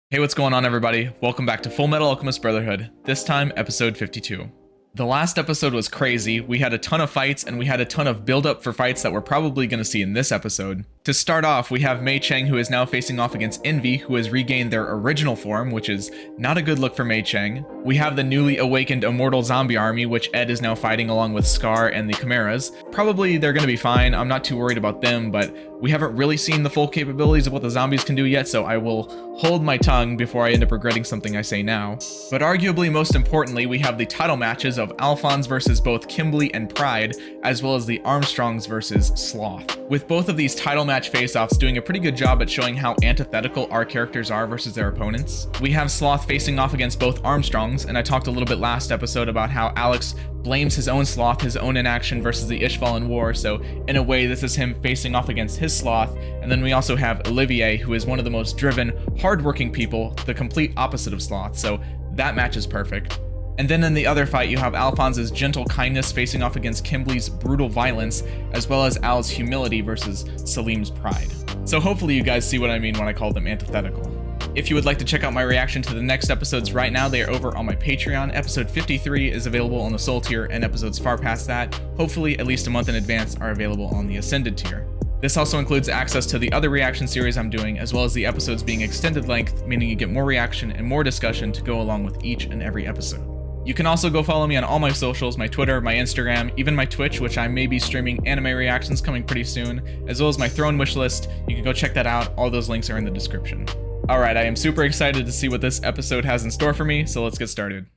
Hey, what's going on, everybody? Welcome back to Fullmetal Alchemist Brotherhood, this time episode 52. The last episode was crazy. We had a ton of fights, and we had a ton of build-up for fights that we're probably going to see in this episode. To start off, we have Mei Cheng, who is now facing off against Envy, who has regained their original form, which is not a good look for Mei Cheng. We have the newly awakened Immortal Zombie Army, which Ed is now fighting along with Scar and the Chimeras. Probably they're going to be fine. I'm not too worried about them, but we haven't really seen the full capabilities of what the zombies can do yet, so I will hold my tongue before I end up regretting something I say now. But arguably most importantly, we have the title matches of Alphonse versus both Kimberley and Pride, as well as the Armstrongs versus Sloth. With both of these title match face-offs doing a pretty good job at showing how antithetical our characters are versus their opponents. We have Sloth facing off against both Armstrongs, and I talked a little bit last episode about how Alex blames his own Sloth, his own inaction versus the Ishvalan War, so in a way this is him facing off against his Sloth. And then we also have Olivier, who is one of the most driven, hardworking people, the complete opposite of Sloth, so that match is perfect. And then in the other fight, you have Alphonse's gentle kindness facing off against Kimberley's brutal violence, as well as Al's humility versus Salim's pride. So hopefully you guys see what I mean when I call them antithetical. If you would like to check out my reaction to the next episodes right now, they are over on my Patreon. Episode 53 is available on the Soul tier, and episodes far past that, hopefully at least a month in advance, are available on the Ascended tier. This also includes access to the other reaction series I'm doing, as well as the episodes being extended length, meaning you get more reaction and more discussion to go along with each and every episode. You can also go follow me on all my socials, my Twitter, my Instagram, even my Twitch, which I may be streaming anime reactions coming pretty soon, as well as my Throne wishlist. You can go check that out. All those links are in the description. Alright, I am super excited to see what this episode has in store for me, so let's get started.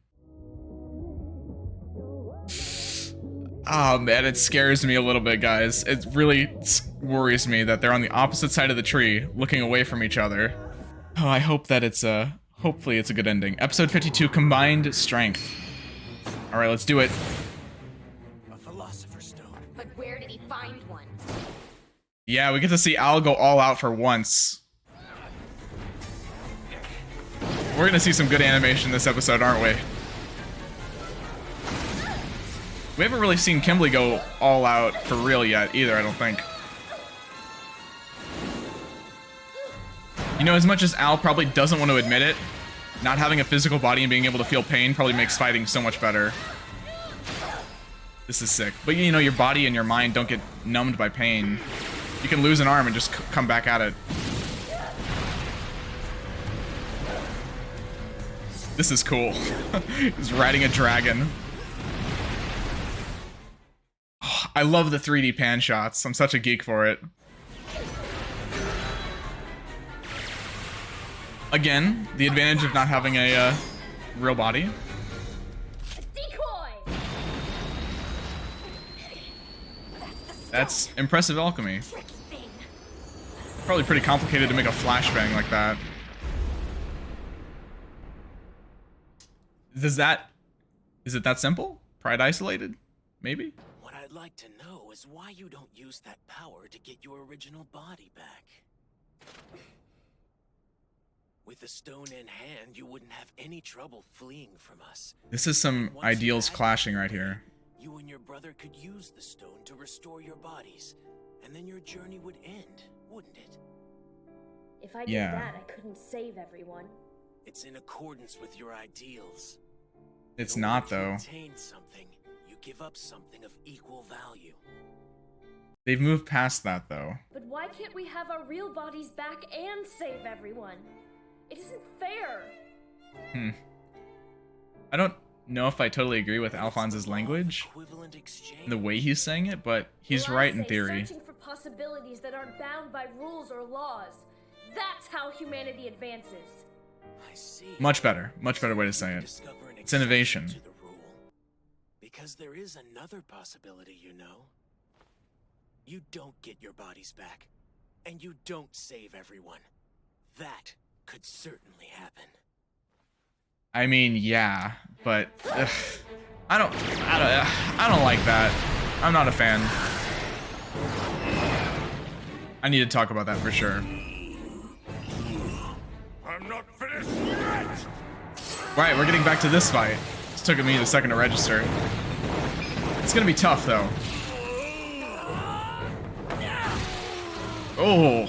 Oh man, it scares me a little bit, guys. It really worries me that they're on the opposite side of the tree, looking away from each other. Oh, I hope that hopefully it's a good ending. Episode 52, Combined Strength. Alright, let's do it. A philosopher's stone. But where did he find one? Yeah, we get to see Al go all out for once. We're gonna see some good animation this episode, aren't we? We haven't really seen Kimberley go all out for real yet either, I don't think. You know, as much as Al probably doesn't want to admit it, not having a physical body and being able to feel pain probably makes fighting so much better. This is sick. But you know, your body and your mind don't get numbed by pain. You can lose an arm and just come back at it. This is cool. He's riding a dragon. Oh, I love the 3D pan shots. I'm such a geek for it. Again, the advantage of not having a real body. Decoy! That's impressive alchemy. Probably pretty complicated to make a flashbang like that. Is it that simple? Pride isolated? Maybe? What I'd like to know is why you don't use that power to get your original body back. With the stone in hand, you wouldn't have any trouble fleeing from us. This is some ideals clashing right here. You and your brother could use the stone to restore your bodies, and then your journey would end, wouldn't it? If I did that, I couldn't save everyone. It's in accordance with your ideals. It's not, though. Attain something, you give up something of equal value. They've moved past that, though. But why can't we have our real bodies back and save everyone? It isn't fair. I don't know if I totally agree with Alphonse's language, the way he's saying it, but he's right in theory. Searching for possibilities that aren't bound by rules or laws. That's how humanity advances. I see. Much better way to say it. It's innovation. To the rule. Because there is another possibility, you know. You don't get your bodies back, and you don't save everyone. That could certainly happen. I mean, yeah, but I don't like that. I'm not a fan. I need to talk about that for sure. I'm not finished yet. Right, we're getting back to this fight. It took me a second to register. It's gonna be tough, though. Oh,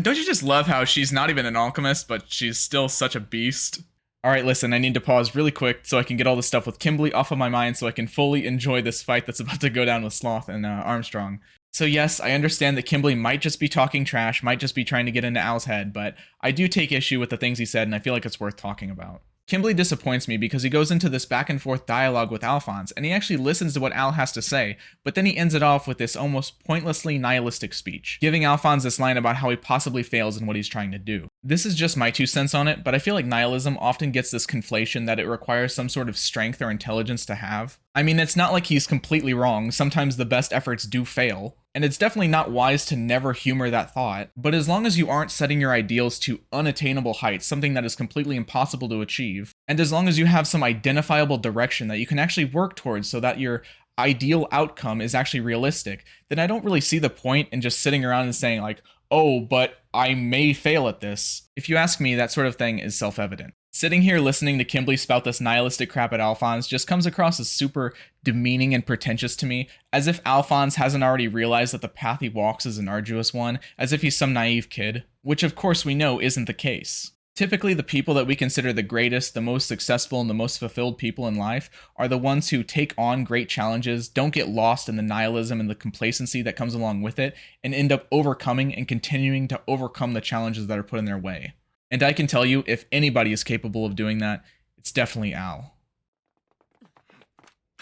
Don't you just love how she's not even an alchemist, but she's still such a beast? Alright, listen, I need to pause really quick so I can get all this stuff with Kimberley off of my mind so I can fully enjoy this fight that's about to go down with Sloth and Armstrong. So yes, I understand that Kimberley might just be talking trash, might just be trying to get into Al's head, but I do take issue with the things he said, and I feel like it's worth talking about. Kimberley disappoints me because he goes into this back and forth dialogue with Alphonse, and he actually listens to what Al has to say, but then he ends it off with this almost pointlessly nihilistic speech, giving Alphonse this line about how he possibly fails in what he's trying to do. This is just my 2 cents on it, but I feel like nihilism often gets this conflation that it requires some sort of strength or intelligence to have. I mean, it's not like he's completely wrong, sometimes the best efforts do fail, and it's definitely not wise to never humor that thought, but as long as you aren't setting your ideals to unattainable heights, something that is completely impossible to achieve, and as long as you have some identifiable direction that you can actually work towards so that your ideal outcome is actually realistic, then I don't really see the point in just sitting around and saying like, oh, but I may fail at this. If you ask me, that sort of thing is self-evident. Sitting here listening to Kimberley spout this nihilistic crap at Alphonse just comes across as super demeaning and pretentious to me, as if Alphonse hasn't already realized that the path he walks is an arduous one, as if he's some naive kid, which of course we know isn't the case. Typically, the people that we consider the greatest, the most successful, and the most fulfilled people in life are the ones who take on great challenges, don't get lost in the nihilism and the complacency that comes along with it, and end up overcoming and continuing to overcome the challenges that are put in their way. And I can tell you, if anybody is capable of doing that, it's definitely Al.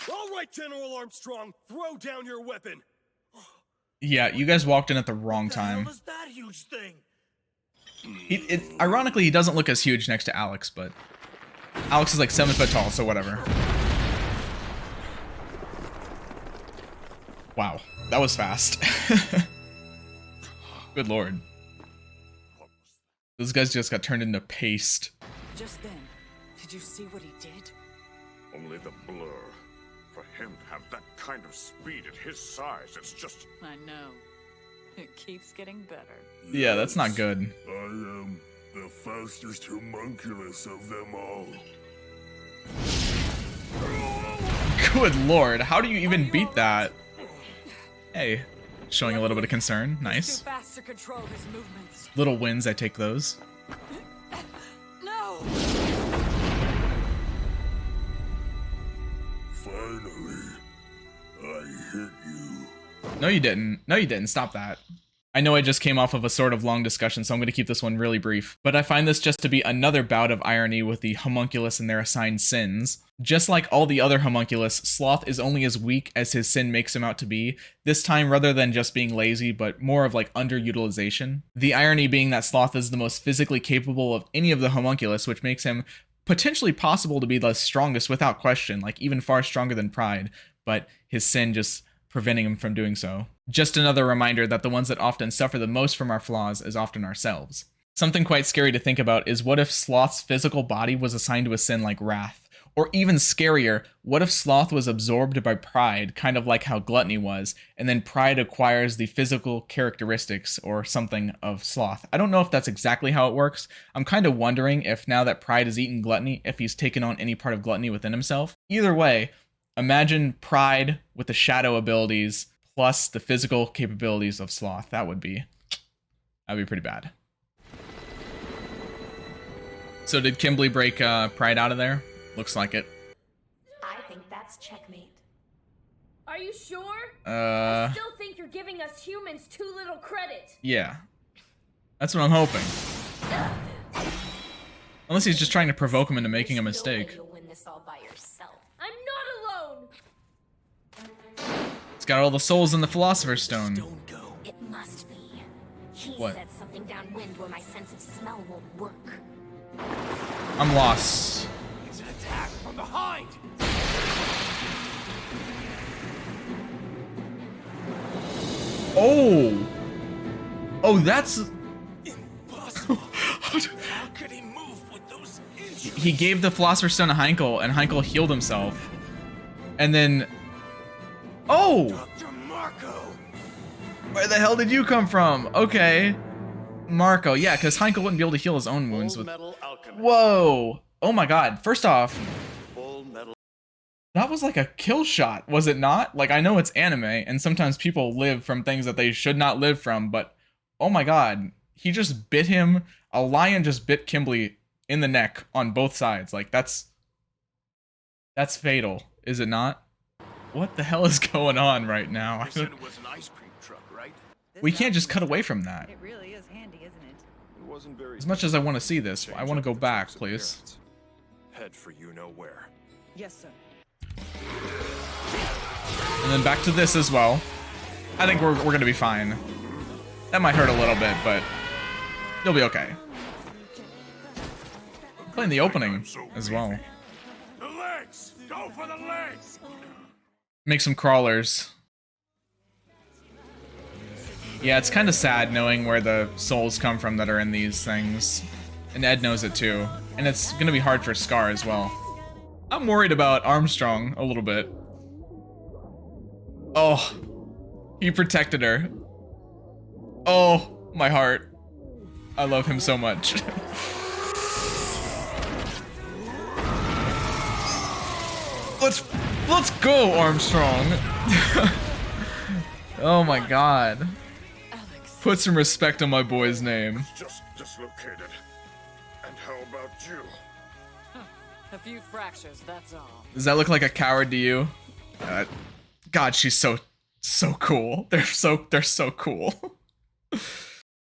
All right, General Armstrong, throw down your weapon. Yeah, you guys walked in at the wrong time. What the hell is that huge thing? Ironically, he doesn't look as huge next to Alex, but Alex is like 7 foot tall, so whatever. Wow, that was fast. Good lord. Those guys just got turned into paste. Just then, did you see what he did? Only the blur. For him to have that kind of speed at his size, it's just... I know. It keeps getting better. Yeah, that's not good. I am the fastest homunculus of them all. Good lord, how do you even beat that? Hey, showing a little bit of concern. Nice. Too fast to control his movements. Little wins, I take those. No! Finally, I hit you. No, you didn't. No, you didn't. Stop that. I know I just came off of a sort of long discussion, so I'm going to keep this one really brief. But I find this just to be another bout of irony with the homunculus and their assigned sins. Just like all the other homunculus, Sloth is only as weak as his sin makes him out to be, this time rather than just being lazy, but more of like underutilization. The irony being that Sloth is the most physically capable of any of the homunculus, which makes him potentially possible to be the strongest without question, like even far stronger than Pride, but his sin just preventing him from doing so. Just another reminder that the ones that often suffer the most from our flaws is often ourselves. Something quite scary to think about is what if Sloth's physical body was assigned to a sin like wrath? Or even scarier, what if Sloth was absorbed by Pride, kind of like how Gluttony was, and then Pride acquires the physical characteristics or something of Sloth? I don't know if that's exactly how it works. I'm kind of wondering if now that Pride has eaten Gluttony, if he's taken on any part of Gluttony within himself. Either way, imagine Pride with the shadow abilities plus the physical capabilities of Sloth. That'd be pretty bad. So did Kimberley break Pride out of there? Looks like it. I think that's checkmate. Are you sure? I still think you're giving us humans too little credit. Yeah. That's what I'm hoping. Unless he's just trying to provoke him into making a mistake. You'll win this all by yourself. I'm not alone. It's got all the souls in the Philosopher's Stone. Don't go. It must be. He What? said something downwind where my sense of smell won't work. I'm lost. It's an attack from behind. Oh! Oh, that's... Impossible. How could he move with those injuries? He gave the Philosopher's Stone to Heinkel, and Heinkel healed himself. And then... Oh! Dr. Marco. Where the hell did you come from? Okay. Marco, yeah, because Heinkel wouldn't be able to heal his own wounds with... Fullmetal Alchemist. Whoa! Oh my god, first off, Fullmetal. that was like a kill shot, was it not? Like, I know it's anime, and sometimes people live from things that they should not live from, but oh my god, he just bit him. A lion just bit Kimberley in the neck on both sides. Like, that's fatal, is it not? What the hell is going on right now? You said it was an ice cream truck, right? We can't just cut away from that. It really is handy, isn't it? It wasn't very. As much as I want to see this, I want to go back, please. Head for you know where. Yes, sir. And then back to this as well. I think we're gonna be fine. That might hurt a little bit, but you'll be okay. Playing the opening as well. The legs! Go for the legs! Make some crawlers. Yeah, it's kind of sad knowing where the souls come from that are in these things. And Ed knows it too. And it's gonna be hard for Scar as well. I'm worried about Armstrong a little bit. Oh, he protected her. Oh, my heart. I love him so much. Let's go, Armstrong. Oh my god. Alex. Put some respect on my boy's name. Just dislocated. And how about you? A few fractures, that's all. Does that look like a coward to you? God, she's so cool. They're so cool.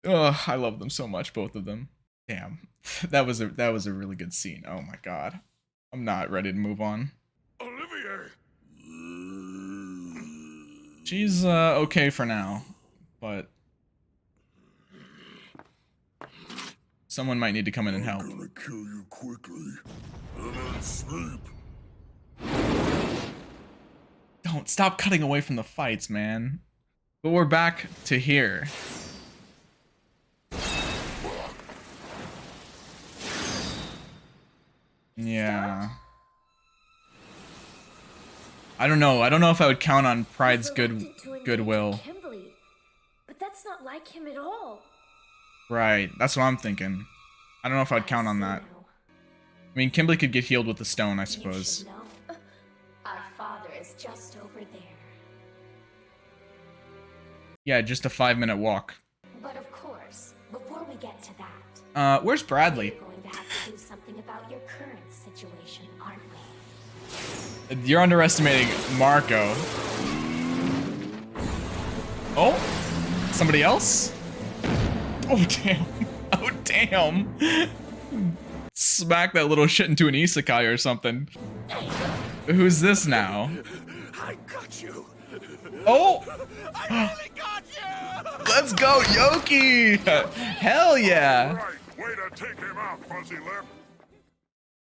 Oh, I love them so much, both of them. Damn, that was a really good scene. Oh my god, I'm not ready to move on. Olivier! She's okay for now, but someone might need to come in and help. I'm gonna kill you quickly. And then sleep. Don't stop cutting away from the fights, man. But we're back to here. Yeah. I don't know. I don't know if I would count on Pride's goodwill. Kimberley, but that's not like him at all. Right. That's what I'm thinking. I don't know if I'd count on that. I mean, Kimberley could get healed with the stone, I suppose. You should know. Our father is just over there. Yeah, just a 5-minute walk. But of course, before we get to that, Where's Bradley? we're going to have to do something about your current situation, aren't we? You're underestimating Marco. Oh? Somebody else? Oh, damn. Oh, damn. Smack that little shit into an isekai or something. Who's this now? I got you. Oh! I really got you. Let's go, Yoki! Hell yeah! Right, way to take him out, fuzzy lip.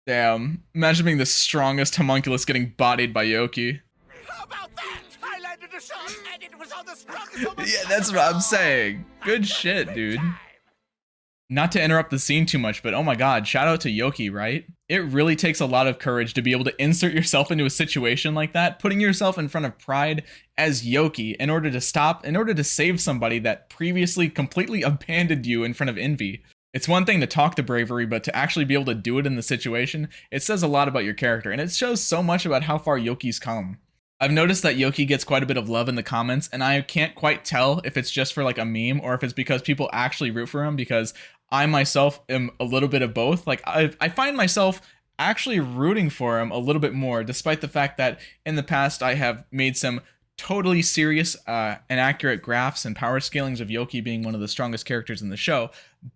Damn. Imagine being the strongest homunculus getting bodied by Yoki. How about that? I landed a shot and it was on the strongest. Yeah, that's what I'm saying. Good shit, dude. Not to interrupt the scene too much, but oh my god, shout out to Yoki, right? It really takes a lot of courage to be able to insert yourself into a situation like that, putting yourself in front of Pride as Yoki in order to save somebody that previously completely abandoned you in front of Envy. It's one thing to talk to bravery, but to actually be able to do it in the situation, it says a lot about your character, and it shows so much about how far Yoki's come. I've noticed that Yoki gets quite a bit of love in the comments, and I can't quite tell if it's just for like a meme or if it's because people actually root for him, because I myself am a little bit of both. Like I find myself actually rooting for him a little bit more, despite the fact that in the past I have made some totally serious and accurate graphs and power scalings of Yoki being one of the strongest characters in the show,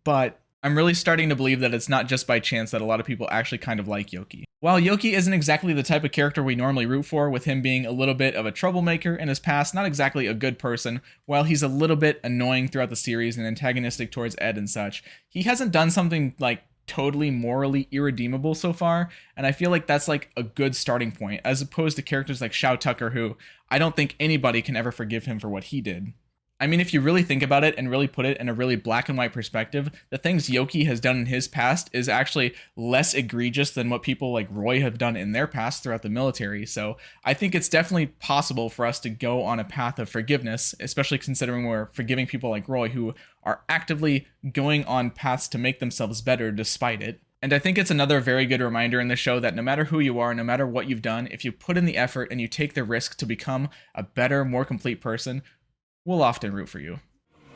but I'm really starting to believe that it's not just by chance that a lot of people actually kind of like Yoki. While Yoki isn't exactly the type of character we normally root for, with him being a little bit of a troublemaker in his past, not exactly a good person, while he's a little bit annoying throughout the series and antagonistic towards Ed and such, he hasn't done something like totally morally irredeemable so far, and I feel like that's like a good starting point, as opposed to characters like Shao Tucker, who I don't think anybody can ever forgive him for what he did. I mean, if you really think about it and really put it in a really black and white perspective, the things Yoki has done in his past is actually less egregious than what people like Roy have done in their past throughout the military. So I think it's definitely possible for us to go on a path of forgiveness, especially considering we're forgiving people like Roy who are actively going on paths to make themselves better despite it. And I think it's another very good reminder in the show that no matter who you are, no matter what you've done, if you put in the effort and you take the risk to become a better, more complete person, we'll often root for you.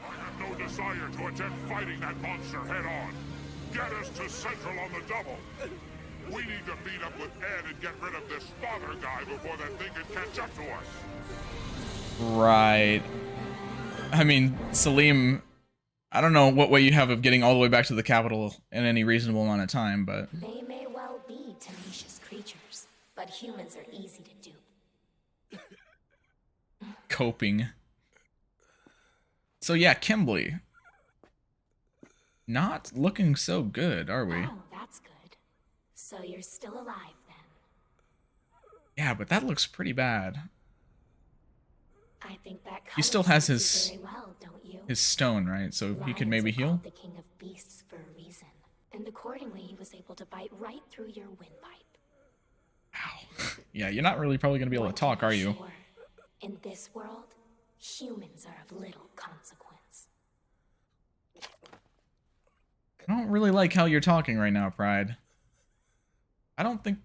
I have no desire to attempt fighting that monster head-on. Get us to Central on the double. We need to meet up with Ed and get rid of this father guy before that thing can catch up to us. Right. I mean, Salim, I don't know what way you have of getting all the way back to the capital in any reasonable amount of time, but... They may well be tenacious creatures, but humans are easy to dupe. Coping. So yeah, Kimberley. Not looking so good, are we? Oh, that's good. So you're still alive then. Yeah, but that looks pretty bad. I think that He still has covers his you very well, don't you? his stone, right? So he could maybe Lions are heal? called the king of beasts for a reason, and accordingly he was able to bite right through your windpipe. Ow. Yeah, you're not really probably gonna be able to talk, are you? Sure. In this world, humans are of little consequence. I don't really like how you're talking right now, Pride. I don't think...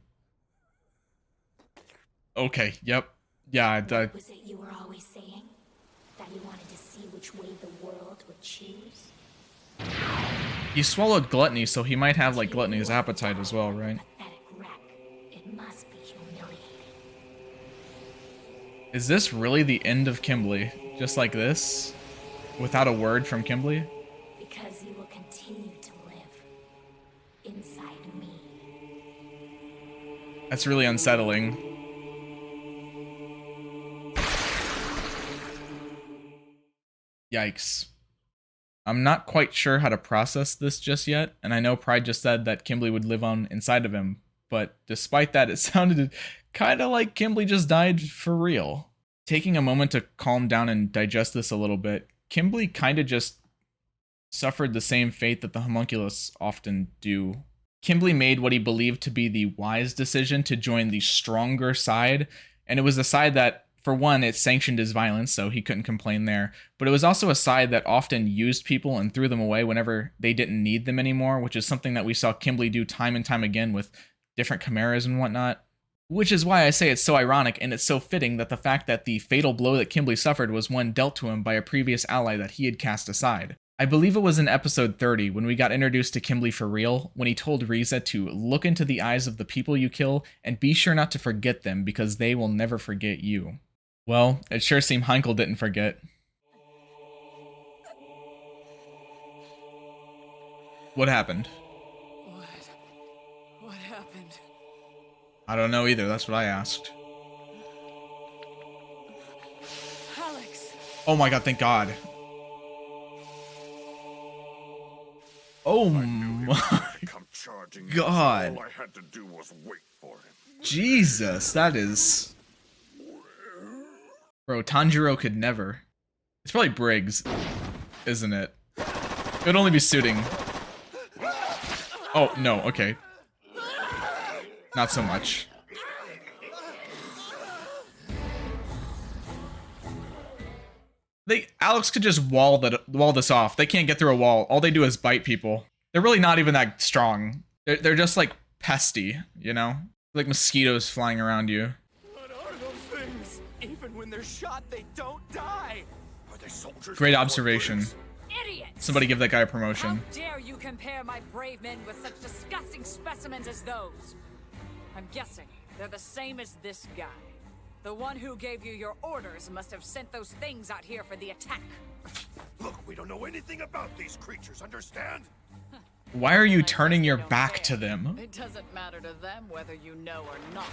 Okay, yep. Yeah, What was it you were always saying? That you wanted to see which way the world would choose? he swallowed gluttony, so he might have, like, gluttony's appetite as well, right? Pathetic wreck. It must be humiliating. Is this really the end of Kimberley? Just like this? Without a word from Kimberley? Because you will continue to live inside me. That's really unsettling. Yikes. I'm not quite sure how to process this just yet, and I know Pride just said that Kimberley would live on inside of him, but despite that, it sounded kind of like Kimberley just died for real. Taking a moment to calm down and digest this a little bit, Kimberley kind of just suffered the same fate that the Homunculus often do. Kimberley made what he believed to be the wise decision to join the stronger side, and it was the side that, for one, it sanctioned his violence, so he couldn't complain there, but it was also a side that often used people and threw them away whenever they didn't need them anymore, which is something that we saw Kimberley do time and time again with different chimeras and whatnot. Which is why I say it's so ironic and it's so fitting that the fact that the fatal blow that Kimberley suffered was one dealt to him by a previous ally that he had cast aside. I believe it was in episode 30 when we got introduced to Kimberley for real, when he told Riza to look into the eyes of the people you kill and be sure not to forget them because they will never forget you. Well, it sure seemed Heinkel didn't forget. What happened? What happened? I don't know either, that's what I asked. Alex! Oh my god, thank god. Oh my Come charging. god. All I had to do was wait for him. Jesus, that is... Bro, Tanjiro could never. It's probably Briggs, isn't it? It would only be suiting. Oh, no, okay. Not so much. Alex could just wall this off. They can't get through a wall. All they do is bite people. They're really not even that strong. They're just like pesty, you know? Like mosquitoes flying around you. What are those things? Even when they're shot, they don't die. Are they soldiers? Great observation. Idiots! Somebody give that guy a promotion. How dare you compare my brave men with such disgusting specimens as those? I'm guessing they're the same as this guy. The one who gave you your orders must have sent those things out here for the attack. Look, we don't know anything about these creatures, understand? Why are you I guess turning they your don't back care. to them? It doesn't matter to them whether you know or not.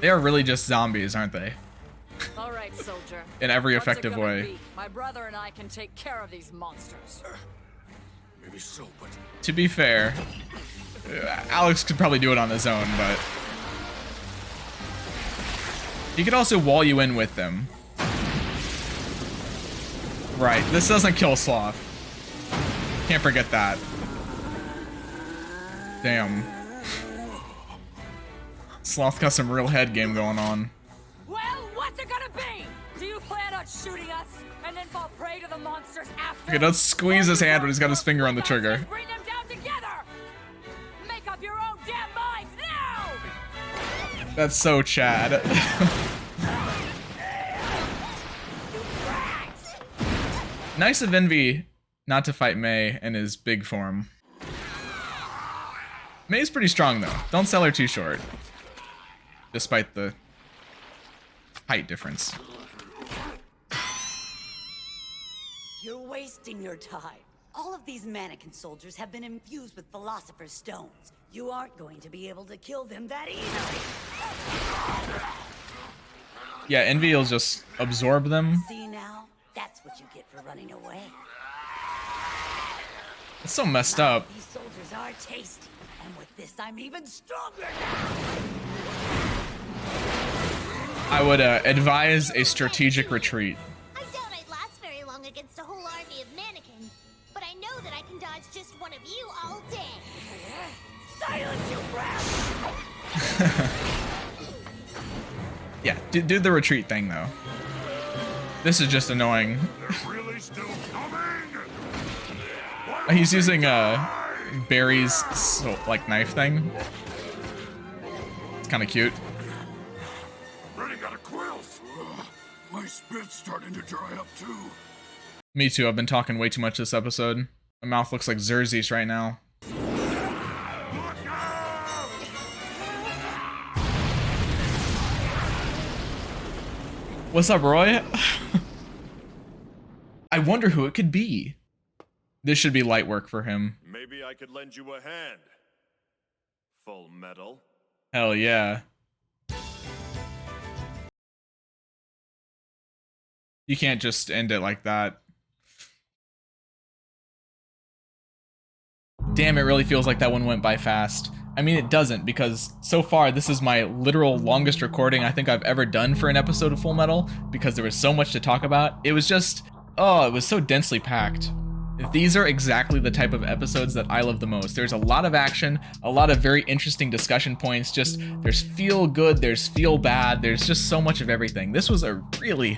They are really just zombies, aren't they? All right, soldier. In every What's it effective gonna way. be? My brother and I can take care of these monsters. Maybe so, but To be fair, Alex could probably do it on his own, but... He could also wall you in with them. Right, this doesn't kill Sloth. Can't forget that. Damn. Sloth got some real head game going on. Well, what's it gonna be? Do you plan on shooting us and then fall prey to the monsters after? Okay, don't squeeze his hand when he's got his finger on the trigger. Bring them down together. Make up your own damn minds now. That's so Chad. Nice of Envy not to fight May in his big form. May's pretty strong though. Don't sell her too short. Despite the height difference. You're wasting your time. All of these mannequin soldiers have been infused with Philosopher's Stones. You aren't going to be able to kill them that easily. Yeah, Envy will just absorb them. See now? That's what you get for running away. It's so messed up. These soldiers are tasty. And with this, I'm even stronger now. I would advise a strategic retreat. I doubt I'd last very long against a whole army of mannequins, but I know that I can dodge just one of you all day. Silence your breath! Yeah, do the retreat thing though. This is just annoying. They're really still coming? He's using Barry's like knife thing. It's kind of cute. Already got a quilt. My spit's starting to dry up too. Me too. I've been talking way too much this episode. My mouth looks like Xerxes right now. Look out! What's up, Roy? I wonder who it could be. This should be light work for him. Maybe I could lend you a hand. Fullmetal. Hell yeah. You can't just end it like that. Damn, it really feels like that one went by fast. I mean, it doesn't, because so far this is my literal longest recording I think I've ever done for an episode of Fullmetal, because there was so much to talk about. It was just, oh, it was so densely packed. These are exactly the type of episodes that I love the most. There's a lot of action, a lot of very interesting discussion points, just there's feel good, there's feel bad, there's just so much of everything. This was a really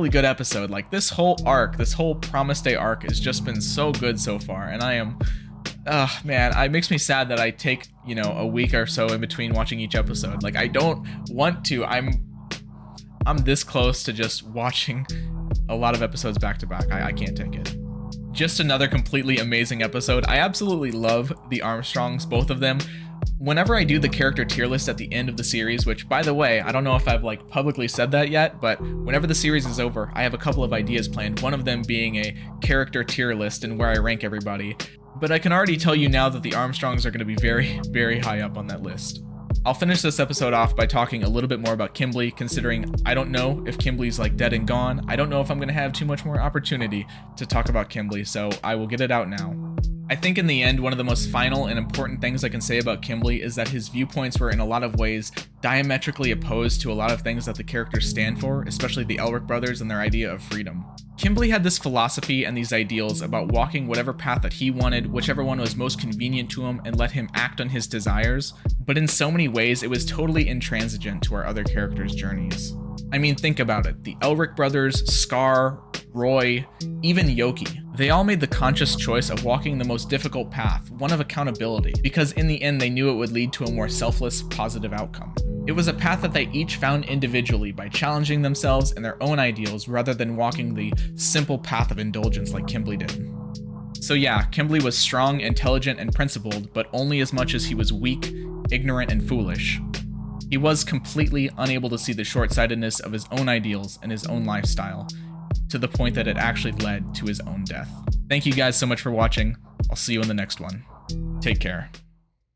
good episode. Like, this whole arc, this whole Promise Day arc has just been so good so far, and I am, man, it makes me sad that I take, you know, a week or so in between watching each episode. Like, I don't want to. I'm this close to just watching a lot of episodes back to back. I can't take it. Just another completely amazing episode. I absolutely love the Armstrongs, both of them. Whenever I do the character tier list at the end of the series, which, by the way, I don't know if I've like publicly said that yet, but whenever the series is over, I have a couple of ideas planned, one of them being a character tier list and where I rank everybody. But I can already tell you now that the Armstrongs are going to be very high up on that list. I'll finish this episode off by talking a little bit more about Kimberley, considering I don't know if Kimberley's like dead and gone. I don't know if I'm going to have too much more opportunity to talk about Kimberley, so I will get it out now. I think in the end, one of the most final and important things I can say about Kimberley is that his viewpoints were in a lot of ways diametrically opposed to a lot of things that the characters stand for, especially the Elric brothers and their idea of freedom. Kimberley had this philosophy and these ideals about walking whatever path that he wanted, whichever one was most convenient to him, and let him act on his desires, but in so many ways it was totally intransigent to our other characters' journeys. I mean, think about it. The Elric brothers, Scar, Roy, even Yoki. They all made the conscious choice of walking the most difficult path, one of accountability, because in the end they knew it would lead to a more selfless, positive outcome. It was a path that they each found individually by challenging themselves and their own ideals rather than walking the simple path of indulgence like Kimberley did. So yeah, Kimberley was strong, intelligent, and principled, but only as much as he was weak, ignorant, and foolish. He was completely unable to see the short-sightedness of his own ideals and his own lifestyle, to the point that it actually led to his own death. Thank you guys so much for watching. I'll see you in the next one. Take care.